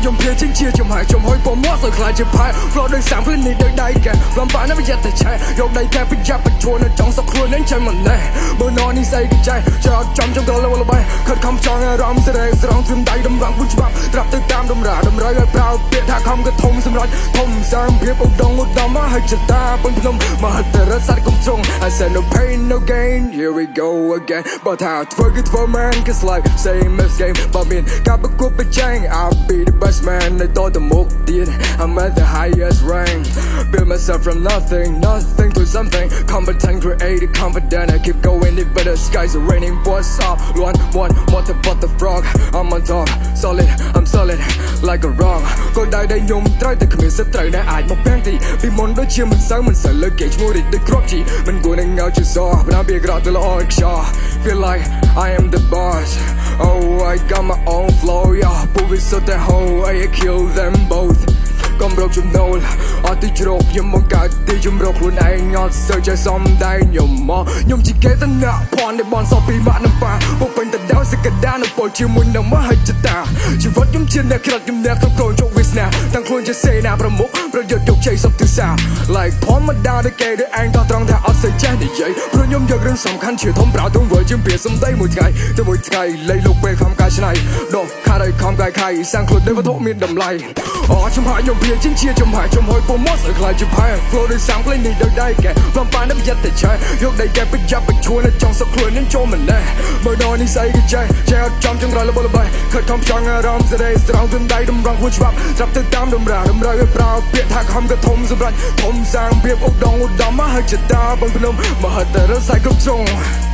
យំភៀជាជាចំហាយចំហុយពមាស់សើខ្លាចជាផាយ flow ដូចសាំភ្លេនេះដូចដៃកែបំបានមិនយ៉ាត់តែឆែយកដៃកែប្រយ៉ាប់បញ្ឈួននៅចង់សក់ខ្លួននឹងចាំមិនណែបើននេះស្អីក៏ចែចោតចំចង់ដល់ល្បីខិតខំចង់អារម្មណ៍ស្រែស្រង់ទ្រឹមដៃតម្រង់ពុជច្បាប់ត្រាប់ទៅតាមតម្រាតម្រូវឲ្យប្រើពាក្យថាខំក៏ធំសម្រាប់ធំសាមភាពឧត្តមឧត្តមឲ្យចតាពឹងភ្នំមហិតរស័តកុំចង់ I said no pain no gain here we go again but how to forget for man cause like same as game but mean ការប្រកួតប្រជែង I'll be the best man នៅតទៅមុខទៀត I'm at the highest rank build myself from nothing to something competent creative confident I keep going even the skies are raining what's up one what the frog I'm on top solid I'm solid like a rock ក៏ដៃដែលខ្ញុំត្រូវតែគ្មានសត្រូវដែលអាចមកបាំងទីពីមុនដូចជាមិនសូវលើគេឈ្មោះរីកដូចគ្រាប់ជីមិនគួរនឹងងើជាសប្រាំពីក្រោយទៅល្អឲ្យខ្យល់ feel like I am the boss oh I got my own flow yeah prove it so that hoe I kill them both កុំរកចំណូលអត់ទីជ្រោកខ្ញុំមកកើតទីជំរកខ្លួនឯងអត់សើចឲ្យសំដែងខ្ញុំមកខ្ញុំជាគេតណាភ័ណ្ឌនៃបនសពីម៉ាក់នឹងប៉ាពុកពេញតដោសកដានៅពលជាមួយនឹងមហិច្ឆតាជីវិតខ្ញុំជាអ្នកក្រាត់ខ្ញុំអ្នកក្នុងកូនជោគវាសនាទាំងខ្លួនជាសេនាប្រមុខប្រយុទ្ធយកជ័យសុខទិសា like ធម្មតាដែលគេដូចឯងតោះត្រង់ថាអត់សូវចេះនិយាយព្រោះខ្ញុំយករឿងសំខាន់ជាធំប្រៅទង្វើជាពាក្យសំដីមួយថ្ងៃទៅមួយថ្ងៃលេងលោកពេលខំកាយឆ្នៃដកខារឲ្យខំកាយខាយសាំងខ្លួនដែលវត្ថុមានតម្លៃអូចំហាយខ្ញុំវាជាជាចំហាយចំហុយពមាស់ឲ្យខ្លាចជាផែ flow ដូចសាំងភ្លេងនេះដូចដៃកែបំបានមិនយ៉ាត់តែឆែយកដៃកែប្រយ៉ាប់បញ្ឈួននៅចង់សក់ខ្លួននឹងចូលមិនណែបើដល់នេះស្អីក៏ចែអត់ចំចង្រៃល្បីខិតខំចង់អារម្មណ៍ស្រែស្រង់ទន្ដៃតម្រង់ខ្លួនច្បាប់ត្រាប់ទៅតាមតម្រាតម្រូវឲ្យប្រើពាក្យថាខំក៏ធំសម្រាប់ធំសាងភាពឧត្តមឧត្តមឲ្យចតាបងភ្នំមហិតរស័យគ្រប់ជ្រុង